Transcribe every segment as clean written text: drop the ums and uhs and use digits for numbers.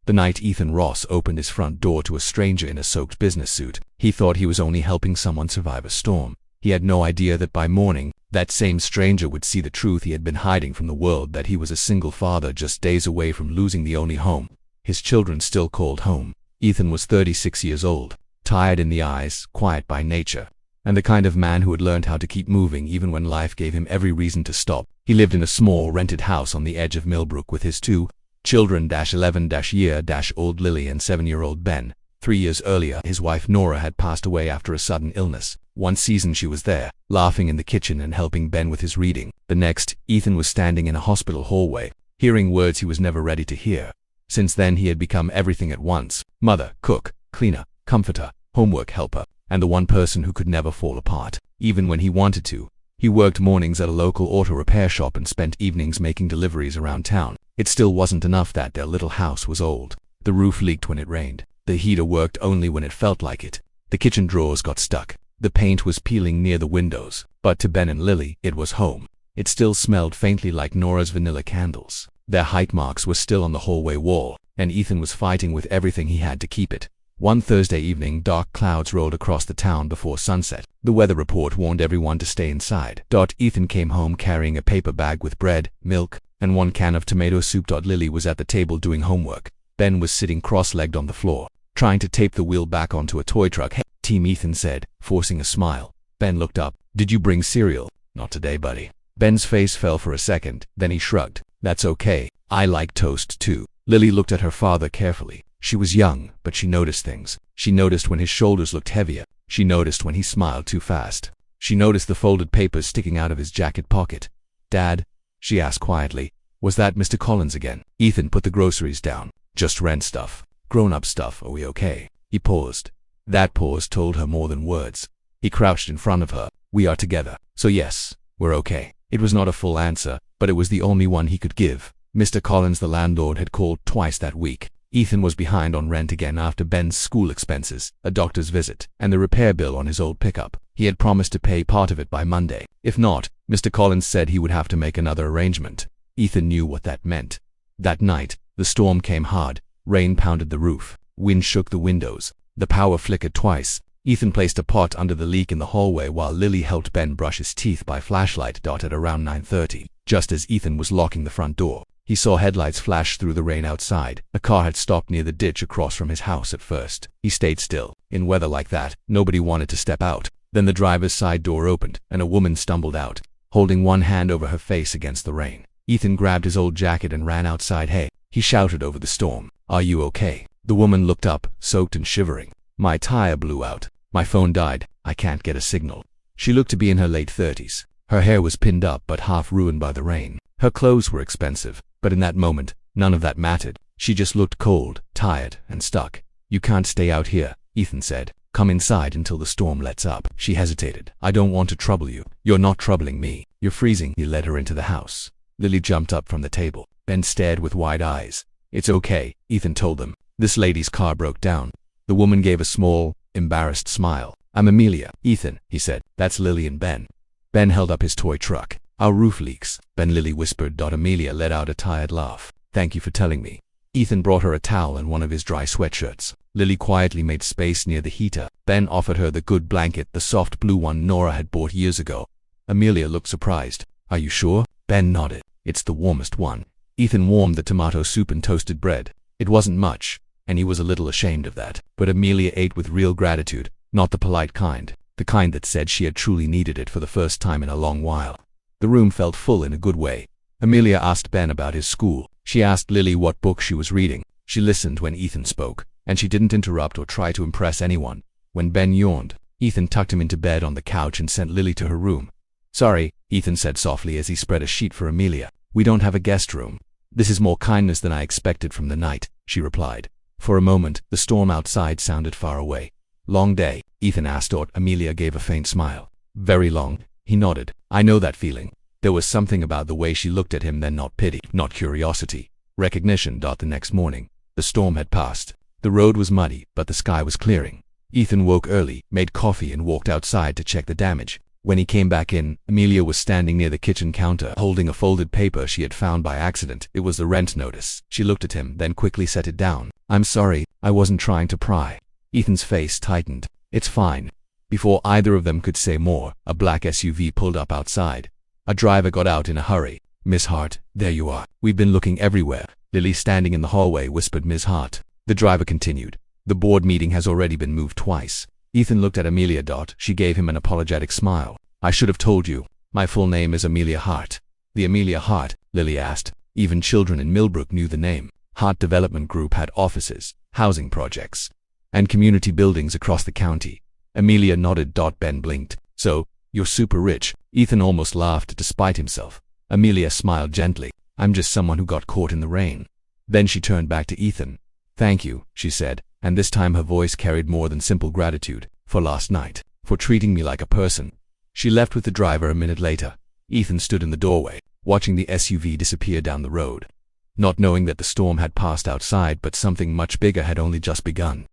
The night Ethan Ross opened his front door to a stranger in a soaked business suit, he thought he was only helping someone survive a storm. He had no idea that by morning, that same stranger would see the truth he had been hiding from the world, that he was a single father just days away from losing the only home his children still called home. Ethan was 36 years old, tired in the eyes, quiet by nature, and the kind of man who had learned how to keep moving even when life gave him every reason to stop. He lived in a small rented house on the edge of Millbrook with his two children, 11-year-old Lily and 7-year-old Ben. 3 years earlier, his wife Nora had passed away after a sudden illness. One season she was there, laughing in the kitchen and helping Ben with his reading. The next, Ethan was standing in a hospital hallway, hearing words he was never ready to hear. Since then he had become everything at once: mother, cook, cleaner, comforter, homework helper, and the one person who could never fall apart, even when he wanted to. He worked mornings at a local auto repair shop and spent evenings making deliveries around town. It still wasn't enough that their little house was old. The roof leaked when it rained. The heater worked only when it felt like it. The kitchen drawers got stuck. The paint was peeling near the windows. But to Ben and Lily, it was home. It still smelled faintly like Nora's vanilla candles. Their height marks were still on the hallway wall, and Ethan was fighting with everything he had to keep it. One Thursday evening, dark clouds rolled across the town before sunset. The weather report warned everyone to stay inside. Ethan came home carrying a paper bag with bread, milk, and 1 can of tomato soup. Lily was at the table doing homework. Ben was sitting cross-legged on the floor, trying to tape the wheel back onto a toy truck. "Hey, team," Ethan said, forcing a smile. Ben looked up. "Did you bring cereal?" "Not today, buddy." Ben's face fell for a second, then he shrugged. "That's okay. I like toast too." Lily looked at her father carefully. She was young, but she noticed things. She noticed when his shoulders looked heavier. She noticed when he smiled too fast. She noticed the folded papers sticking out of his jacket pocket. "Dad," she asked quietly, "was that Mr. Collins again?" Ethan put the groceries down. "Just rent stuff. Grown-up stuff. Are we okay?" He paused. That pause told her more than words. He crouched in front of her. "We are together. So yes, we're okay." It was not a full answer, but it was the only one he could give. Mr. Collins, the landlord, had called twice that week. Ethan was behind on rent again after Ben's school expenses, a doctor's visit, and the repair bill on his old pickup. He had promised to pay part of it by Monday. If not, Mr. Collins said he would have to make another arrangement. Ethan knew what that meant. That night, the storm came hard. Rain pounded the roof. Wind shook the windows. The power flickered twice. Ethan placed a pot under the leak in the hallway while Lily helped Ben brush his teeth by flashlight. At around 9:30, just as Ethan was locking the front door, he saw headlights flash through the rain outside. A car had stopped near the ditch across from his house at first. He stayed still. In weather like that, nobody wanted to step out. Then the driver's side door opened, and a woman stumbled out, holding one hand over her face against the rain. Ethan grabbed his old jacket and ran outside. "Hey," he shouted over the storm. "Are you okay?" The woman looked up, soaked and shivering. "My tire blew out. My phone died. I can't get a signal." She looked to be in her late 30s. Her hair was pinned up but half ruined by the rain. Her clothes were expensive, but in that moment, none of that mattered. She just looked cold, tired, and stuck. "You can't stay out here," Ethan said. "Come inside until the storm lets up." She hesitated. "I don't want to trouble you." "You're not troubling me. You're freezing." He led her into the house. Lily jumped up from the table. Ben stared with wide eyes. "It's okay," Ethan told them. "This lady's car broke down." The woman gave a small, embarrassed smile. "I'm Amelia." "Ethan," he said. "That's Lily and Ben." Ben held up his toy truck. "Our roof leaks," Ben, Lily whispered. Amelia let out a tired laugh. "Thank you for telling me." Ethan brought her a towel and one of his dry sweatshirts. Lily quietly made space near the heater. Ben offered her the good blanket, the soft blue one Nora had bought years ago. Amelia looked surprised. "Are you sure?" Ben nodded. "It's the warmest one." Ethan warmed the tomato soup and toasted bread. It wasn't much, and he was a little ashamed of that. But Amelia ate with real gratitude, not the polite kind, the kind that said she had truly needed it for the first time in a long while. The room felt full in a good way. Amelia asked Ben about his school. She asked Lily what book she was reading. She listened when Ethan spoke, and she didn't interrupt or try to impress anyone. When Ben yawned, Ethan tucked him into bed on the couch and sent Lily to her room. "Sorry," Ethan said softly as he spread a sheet for Amelia. "We don't have a guest room." "This is more kindness than I expected from the night," she replied. For a moment, the storm outside sounded far away. "Long day?" Ethan asked. Amelia gave a faint smile. "Very long." He nodded. "I know that feeling." There was something about the way she looked at him then, not pity, not curiosity, recognition. The next morning, the storm had passed. The road was muddy, but the sky was clearing. Ethan woke early, made coffee and walked outside to check the damage. When he came back in, Amelia was standing near the kitchen counter, holding a folded paper she had found by accident. It was the rent notice. She looked at him, then quickly set it down. "I'm sorry, I wasn't trying to pry." Ethan's face tightened. "It's fine." Before either of them could say more, a black SUV pulled up outside. A driver got out in a hurry. "Miss Hart, there you are. We've been looking everywhere." Lily, standing in the hallway, whispered, "Miss Hart." The driver continued. "The board meeting has already been moved twice." Ethan looked at Amelia. She gave him an apologetic smile. "I should have told you. My full name is Amelia Hart." "The Amelia Hart?" Lily asked. Even children in Millbrook knew the name. Hart Development Group had offices, housing projects, and community buildings across the county. Amelia nodded. Ben blinked. "So, you're super rich." Ethan almost laughed despite himself. Amelia smiled gently. "I'm just someone who got caught in the rain." Then she turned back to Ethan. "Thank you," she said, and this time her voice carried more than simple gratitude. "For last night. For treating me like a person." She left with the driver a minute later. Ethan stood in the doorway, watching the SUV disappear down the road, not knowing that the storm had passed outside, but something much bigger had only just begun.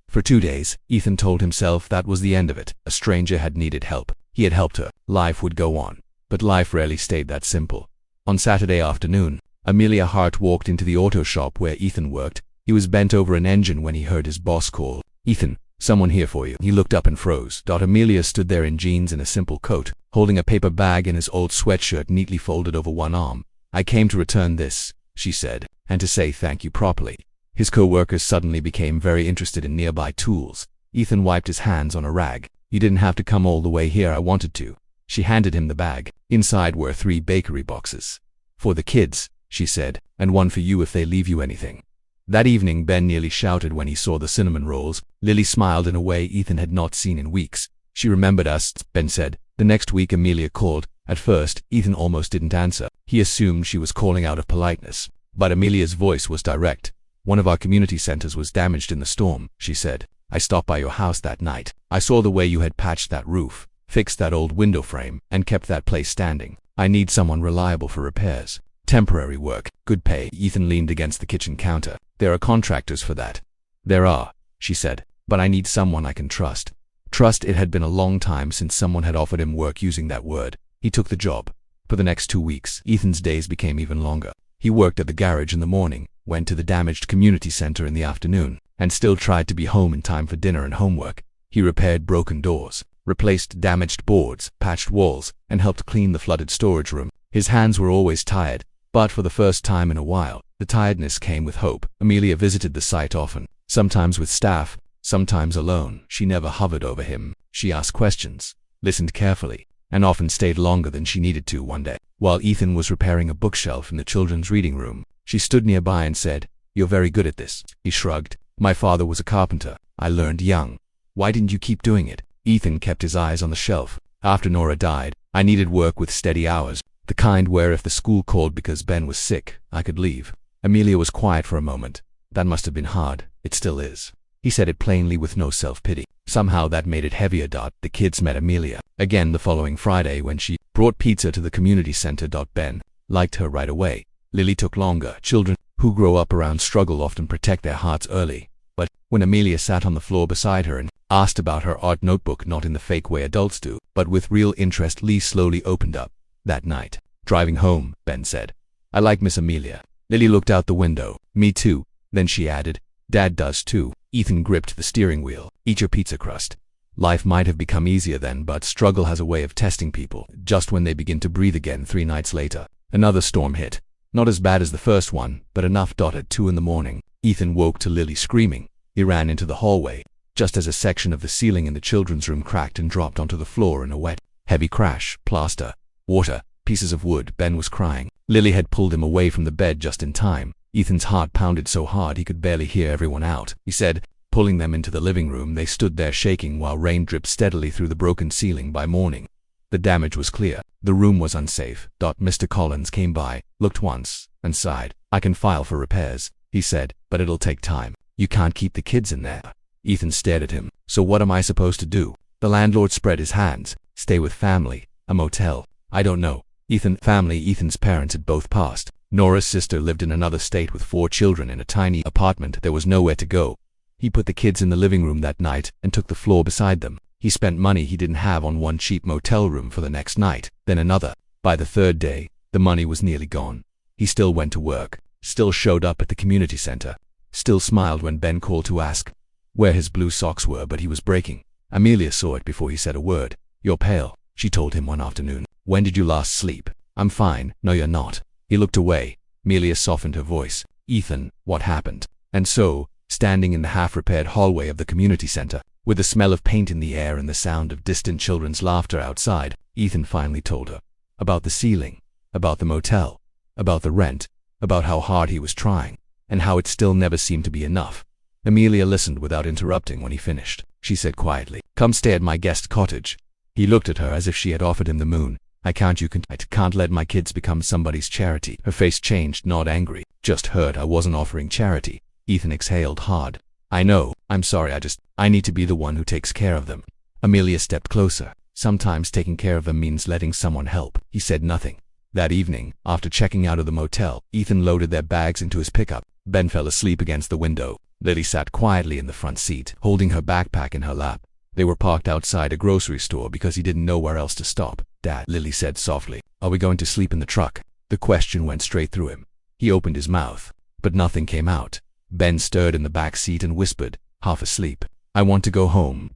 For 2 days, Ethan told himself that was the end of it. A stranger had needed help. He had helped her. Life would go on. But life rarely stayed that simple. On Saturday afternoon, Amelia Hart walked into the auto shop where Ethan worked. He was bent over an engine when he heard his boss call. "Ethan, someone here for you." He looked up and froze. Amelia stood there in jeans and a simple coat, holding a paper bag and his old sweatshirt neatly folded over one arm. "I came to return this," she said, "and to say thank you properly." His co-workers suddenly became very interested in nearby tools. Ethan wiped his hands on a rag. "You didn't have to come all the way here. I wanted to." She handed him the bag. Inside were 3 bakery boxes. "For the kids," she said, "and one for you if they leave you anything." That evening, Ben nearly shouted when he saw the cinnamon rolls. Lily smiled in a way Ethan had not seen in weeks. "She remembered us," Ben said. The next week, Amelia called. At first, Ethan almost didn't answer. He assumed she was calling out of politeness. But Amelia's voice was direct. "One of our community centers was damaged in the storm," she said. "I stopped by your house that night. I saw the way you had patched that roof, fixed that old window frame, and kept that place standing. I need someone reliable for repairs. Temporary work, good pay." Ethan leaned against the kitchen counter. "There are contractors for that." "There are," she said, "but I need someone I can trust." Trust. It had been a long time since someone had offered him work using that word. He took the job. For the next 2 weeks, Ethan's days became even longer. He worked at the garage in the morning, went to the damaged community center in the afternoon, and still tried to be home in time for dinner and homework. He repaired broken doors, replaced damaged boards, patched walls, and helped clean the flooded storage room. His hands were always tired, but for the first time in a while, the tiredness came with hope. Amelia visited the site often, sometimes with staff, sometimes alone. She never hovered over him. She asked questions, listened carefully, and often stayed longer than she needed to. One day, while Ethan was repairing a bookshelf in the children's reading room, she stood nearby and said, "You're very good at this." He shrugged. "My father was a carpenter. I learned young." "Why didn't you keep doing it?" Ethan kept his eyes on the shelf. "After Nora died, I needed work with steady hours, the kind where if the school called because Ben was sick, I could leave." Amelia was quiet for a moment. "That must have been hard. It still is." He said it plainly with no self-pity. Somehow that made it heavier. The kids met Amelia again the following Friday when she brought pizza to the community center. Ben liked her right away. Lily took longer. Children who grow up around struggle often protect their hearts early. But when Amelia sat on the floor beside her and asked about her art notebook, not in the fake way adults do, but with real interest, Lee slowly opened up. That night, driving home, Ben said, "I like Miss Amelia." Lily looked out the window. "Me too." Then she added, "Dad does too." Ethan gripped the steering wheel. "Eat your pizza crust." Life might have become easier then, but struggle has a way of testing people. Just when they begin to breathe again. 3 nights later, another storm hit. Not as bad as the first one, but enough. At 2 in the morning, Ethan woke to Lily screaming. He ran into the hallway, just as a section of the ceiling in the children's room cracked and dropped onto the floor in a wet, heavy crash. Plaster, water, pieces of wood. Ben was crying. Lily had pulled him away from the bed just in time. Ethan's heart pounded so hard he could barely hear everyone out. He said, pulling them into the living room. They stood there shaking while rain dripped steadily through the broken ceiling. By morning, the damage was clear. The room was unsafe. Mr. Collins came by, looked once, and sighed. "I can file for repairs," he said, "but it'll take time. You can't keep the kids in there." Ethan stared at him. "So what am I supposed to do?" The landlord spread his hands. "Stay with family. A motel." "I don't know." Ethan's parents had both passed. Nora's sister lived in another state with 4 children in a tiny apartment. There was nowhere to go. He put the kids in the living room that night and took the floor beside them. He spent money he didn't have on one cheap motel room for the next night, then another. By the third day, the money was nearly gone. He still went to work, still showed up at the community center, still smiled when Ben called to ask where his blue socks were, but he was breaking. Amelia saw it before he said a word. "You're pale," she told him one afternoon. "When did you last sleep?" "I'm fine." "No, you're not." He looked away. Amelia softened her voice. "Ethan, what happened?" And so, standing in the half-repaired hallway of the community center, with the smell of paint in the air and the sound of distant children's laughter outside, Ethan finally told her. About the ceiling, about the motel, about the rent, about how hard he was trying, and how it still never seemed to be enough. Amelia listened without interrupting. When he finished, she said quietly, "Come stay at my guest cottage." He looked at her as if she had offered him the moon. I can't let my kids become somebody's charity." Her face changed, not angry, just hurt. "I wasn't offering charity." Ethan exhaled hard. "I know, I'm sorry, I need to be the one who takes care of them." Amelia stepped closer. "Sometimes taking care of them means letting someone help." He said nothing. That evening, after checking out of the motel, Ethan loaded their bags into his pickup. Ben fell asleep against the window. Lily sat quietly in the front seat, holding her backpack in her lap. They were parked outside a grocery store because he didn't know where else to stop. "Dad," Lily said softly, "are we going to sleep in the truck?" The question went straight through him. He opened his mouth, but nothing came out. Ben stirred in the back seat and whispered, half asleep, "I want to go home."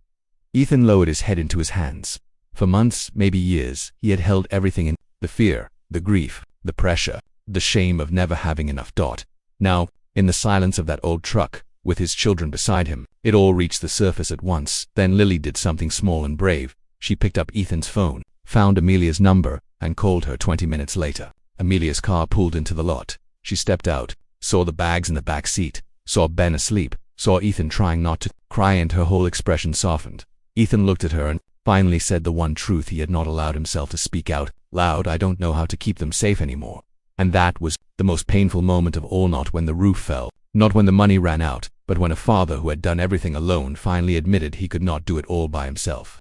Ethan lowered his head into his hands. For months, maybe years, he had held everything in: the fear, the grief, the pressure, the shame of never having enough. Now, in the silence of that old truck, with his children beside him, it all reached the surface at once. Then Lily did something small and brave. She picked up Ethan's phone, found Amelia's number, and called her 20 minutes later. Amelia's car pulled into the lot. She stepped out, saw the bags in the back seat, saw Ben asleep, saw Ethan trying not to cry, and her whole expression softened. Ethan looked at her and finally said the one truth he had not allowed himself to speak out loud: "I don't know how to keep them safe anymore." And that was the most painful moment of all. Not when the roof fell, not when the money ran out, but when a father who had done everything alone finally admitted he could not do it all by himself.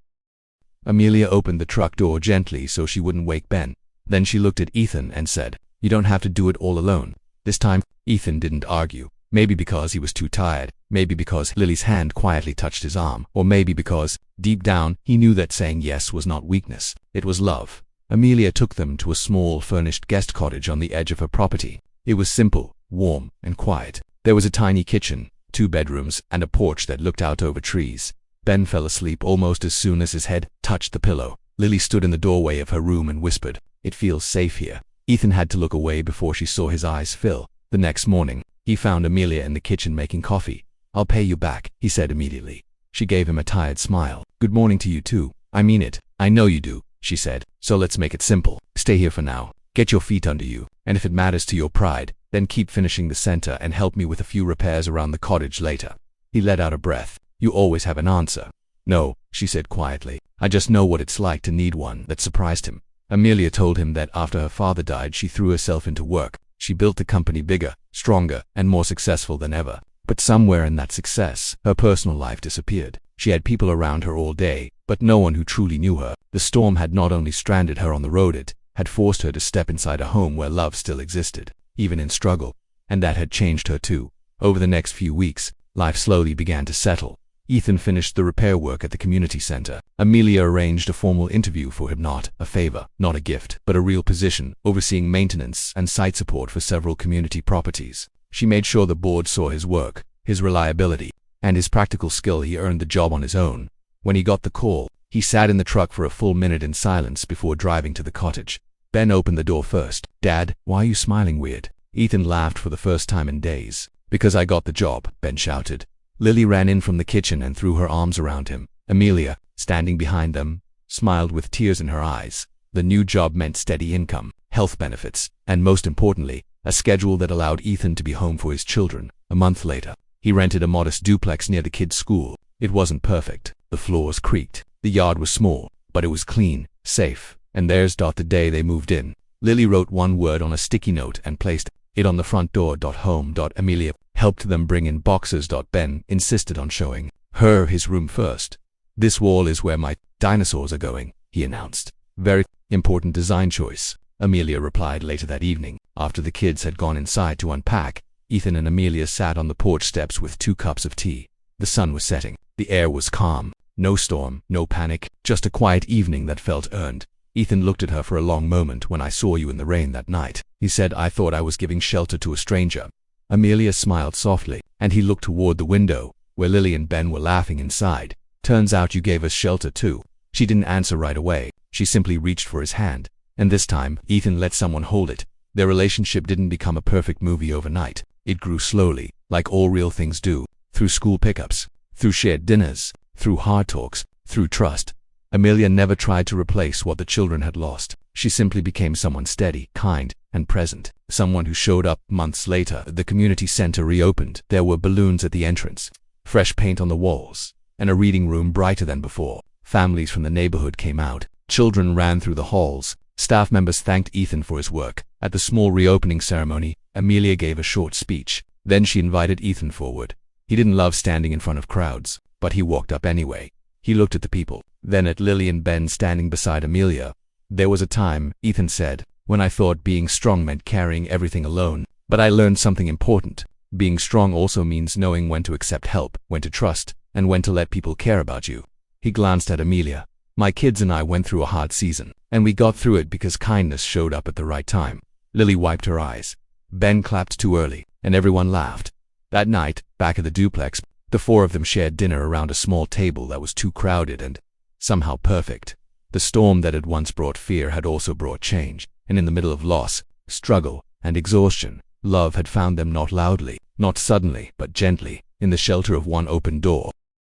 Amelia opened the truck door gently so she wouldn't wake Ben. Then she looked at Ethan and said, "You don't have to do it all alone." This time, Ethan didn't argue. Maybe because he was too tired, maybe because Lily's hand quietly touched his arm, or maybe because, deep down, he knew that saying yes was not weakness, it was love. Amelia took them to a small, furnished guest cottage on the edge of her property. It was simple, warm, and quiet. There was a tiny kitchen, 2 bedrooms, and a porch that looked out over trees. Ben fell asleep almost as soon as his head touched the pillow. Lily stood in the doorway of her room and whispered, "It feels safe here." Ethan had to look away before she saw his eyes fill. The next morning, he found Amelia in the kitchen making coffee. "I'll pay you back," he said immediately. She gave him a tired smile. "Good morning to you too." "I mean it. I know you do," she said. "So let's make it simple. Stay here for now. Get your feet under you, and if it matters to your pride, then keep finishing the center and help me with a few repairs around the cottage later." He let out a breath. "You always have an answer." "No," she said quietly. "I just know what it's like to need one." That surprised him. Amelia told him that after her father died, she threw herself into work. She built the company bigger, stronger, and more successful than ever. But somewhere in that success, her personal life disappeared. She had people around her all day, but no one who truly knew her. The storm had not only stranded her on the road, it had forced her to step inside a home where love still existed, even in struggle. And that had changed her too. Over the next few weeks, life slowly began to settle. Ethan finished the repair work at the community center. Amelia arranged a formal interview for him, not a favor, not a gift, but a real position, overseeing maintenance and site support for several community properties. She made sure the board saw his work, his reliability, and his practical skill. He earned the job on his own. When he got the call, he sat in the truck for a full minute in silence before driving to the cottage. Ben opened the door first. "Dad, why are you smiling weird?" Ethan laughed for the first time in days. "Because I got the job," Ben shouted. Lily ran in from the kitchen and threw her arms around him. Amelia, standing behind them, smiled with tears in her eyes. The new job meant steady income, health benefits, and most importantly, a schedule that allowed Ethan to be home for his children. A month later, he rented a modest duplex near the kids' school. It wasn't perfect. The floors creaked. The yard was small, but it was clean, safe, and there's the day they moved in. Lily wrote one word on a sticky note and placed it on the front door. Home. Amelia helped them bring in boxes. Ben insisted on showing her his room first. "This wall is where my dinosaurs are going," he announced. "Very important design choice," Amelia replied later that evening. After the kids had gone inside to unpack, Ethan and Amelia sat on the porch steps with 2 cups of tea. The sun was setting. The air was calm. No storm, no panic, just a quiet evening that felt earned. Ethan looked at her for a long moment. "When I saw you in the rain that night," he said, "I thought I was giving shelter to a stranger." Amelia smiled softly, and he looked toward the window, where Lily and Ben were laughing inside. "Turns out you gave us shelter too." She didn't answer right away. She simply reached for his hand, and this time, Ethan let someone hold it. Their relationship didn't become a perfect movie overnight. It grew slowly, like all real things do, through school pickups, through shared dinners, through hard talks, through trust. Amelia never tried to replace what the children had lost. She simply became someone steady, kind, and present. Someone who showed up months later. The community center reopened. There were balloons at the entrance, fresh paint on the walls, and a reading room brighter than before. Families from the neighborhood came out. Children ran through the halls. Staff members thanked Ethan for his work. At the small reopening ceremony, Amelia gave a short speech. Then she invited Ethan forward. He didn't love standing in front of crowds, but he walked up anyway. He looked at the people, then at Lily and Ben standing beside Amelia. "There was a time," Ethan said, "when I thought being strong meant carrying everything alone. But I learned something important. Being strong also means knowing when to accept help, when to trust, and when to let people care about you." He glanced at Amelia. "My kids and I went through a hard season, and we got through it because kindness showed up at the right time." Lily wiped her eyes. Ben clapped too early, and everyone laughed. That night, back at the duplex, the four of them shared dinner around a small table that was too crowded and somehow perfect. The storm that had once brought fear had also brought change, and in the middle of loss, struggle, and exhaustion, love had found them, not loudly, not suddenly, but gently, in the shelter of one open door.